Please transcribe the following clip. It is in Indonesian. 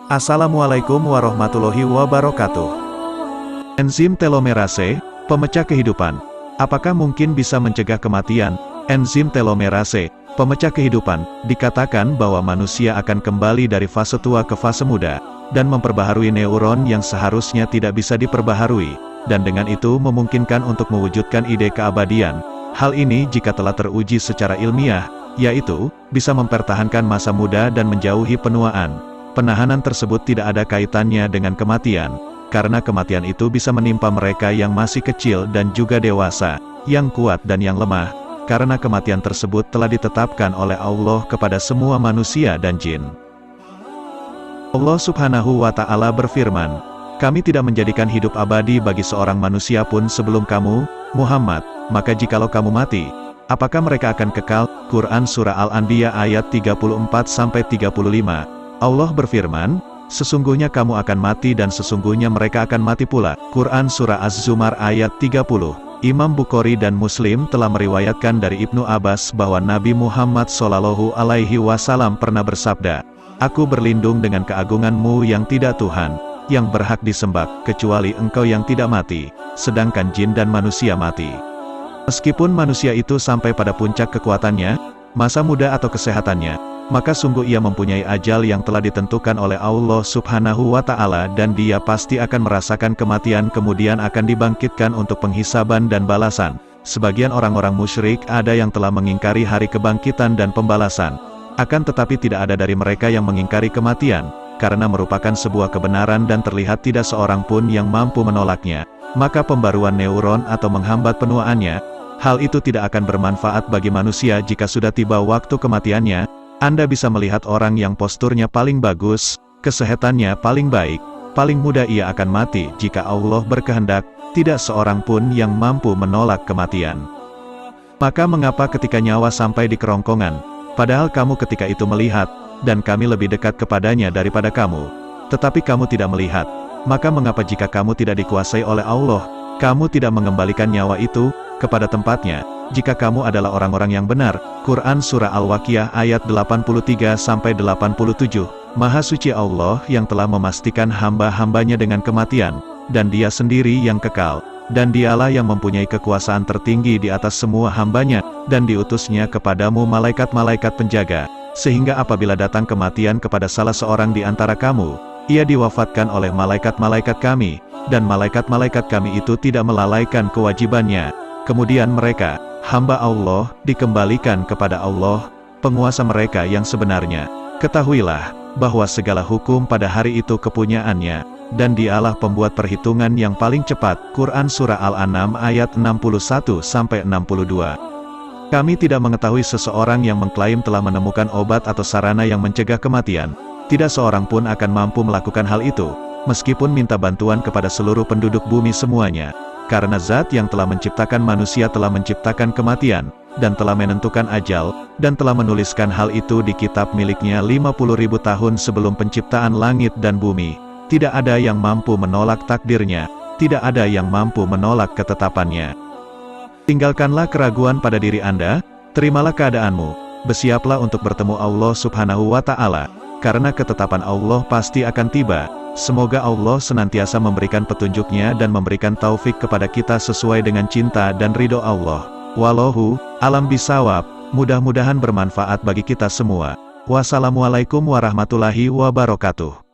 Assalamualaikum warahmatullahi wabarakatuh. Enzim telomerase, pemecah kehidupan. Apakah mungkin bisa mencegah kematian? Enzim telomerase, pemecah kehidupan, dikatakan bahwa manusia akan kembali dari fase tua ke fase muda, dan memperbaharui neuron yang seharusnya tidak bisa diperbaharui, dan dengan itu memungkinkan untuk mewujudkan ide keabadian. Hal ini jika telah teruji secara ilmiah, yaitu, bisa mempertahankan masa muda dan menjauhi penuaan. Penahanan tersebut tidak ada kaitannya dengan kematian, karena kematian itu bisa menimpa mereka yang masih kecil dan juga dewasa, yang kuat dan yang lemah, karena kematian tersebut telah ditetapkan oleh Allah kepada semua manusia dan jin. Allah Subhanahu wa Ta'ala berfirman, "Kami tidak menjadikan hidup abadi bagi seorang manusia pun sebelum kamu, Muhammad, maka jikalau kamu mati, apakah mereka akan kekal?" Quran Surah Al-Anbiya ayat 34-35. Allah berfirman, "Sesungguhnya kamu akan mati dan sesungguhnya mereka akan mati pula." Quran Surah Az-Zumar ayat 30. Imam Bukhari dan Muslim telah meriwayatkan dari Ibnu Abbas bahwa Nabi Muhammad SAW pernah bersabda, "Aku berlindung dengan keagungan-Mu yang tidak Tuhan, yang berhak disembah, kecuali Engkau yang tidak mati, sedangkan jin dan manusia mati." Meskipun manusia itu sampai pada puncak kekuatannya, masa muda atau kesehatannya, maka sungguh ia mempunyai ajal yang telah ditentukan oleh Allah Subhanahu wa Ta'ala dan dia pasti akan merasakan kematian kemudian akan dibangkitkan untuk penghisaban dan balasan. Sebagian orang-orang musyrik ada yang telah mengingkari hari kebangkitan dan pembalasan. Akan tetapi tidak ada dari mereka yang mengingkari kematian, karena merupakan sebuah kebenaran dan terlihat tidak seorang pun yang mampu menolaknya. Maka pembaruan neuron atau menghambat penuaannya, hal itu tidak akan bermanfaat bagi manusia jika sudah tiba waktu kematiannya. Anda bisa melihat orang yang posturnya paling bagus, kesehatannya paling baik, paling muda ia akan mati jika Allah berkehendak, tidak seorang pun yang mampu menolak kematian. Maka mengapa ketika nyawa sampai di kerongkongan, padahal kamu ketika itu melihat, dan kami lebih dekat kepadanya daripada kamu, tetapi kamu tidak melihat, maka mengapa jika kamu tidak dikuasai oleh Allah, kamu tidak mengembalikan nyawa itu kepada tempatnya, jika kamu adalah orang-orang yang benar. Quran Surah Al-Waqiah ayat 83-87. Maha suci Allah yang telah memastikan hamba-hambanya dengan kematian, dan dia sendiri yang kekal, dan dialah yang mempunyai kekuasaan tertinggi di atas semua hambanya, dan diutusnya kepadamu malaikat-malaikat penjaga, sehingga apabila datang kematian kepada salah seorang di antara kamu, ia diwafatkan oleh malaikat-malaikat kami, dan malaikat-malaikat kami itu tidak melalaikan kewajibannya. Kemudian mereka, hamba Allah, dikembalikan kepada Allah, penguasa mereka yang sebenarnya. Ketahuilah, bahwa segala hukum pada hari itu kepunyaannya, dan dialah pembuat perhitungan yang paling cepat. Quran Surah Al-An'am ayat 61-62. Kami tidak mengetahui seseorang yang mengklaim telah menemukan obat atau sarana yang mencegah kematian. Tidak seorang pun akan mampu melakukan hal itu, meskipun minta bantuan kepada seluruh penduduk bumi semuanya. Karena zat yang telah menciptakan manusia telah menciptakan kematian, dan telah menentukan ajal, dan telah menuliskan hal itu di kitab miliknya 50.000 tahun sebelum penciptaan langit dan bumi. Tidak ada yang mampu menolak takdirnya, tidak ada yang mampu menolak ketetapannya. Tinggalkanlah keraguan pada diri Anda, terimalah keadaanmu, bersiaplah untuk bertemu Allah Subhanahu wa Ta'ala, karena ketetapan Allah pasti akan tiba. Semoga Allah senantiasa memberikan petunjuknya dan memberikan taufik kepada kita sesuai dengan cinta dan ridho Allah. Wallahu a'lam bishawab. Mudah-mudahan bermanfaat bagi kita semua. Wassalamualaikum warahmatullahi wabarakatuh.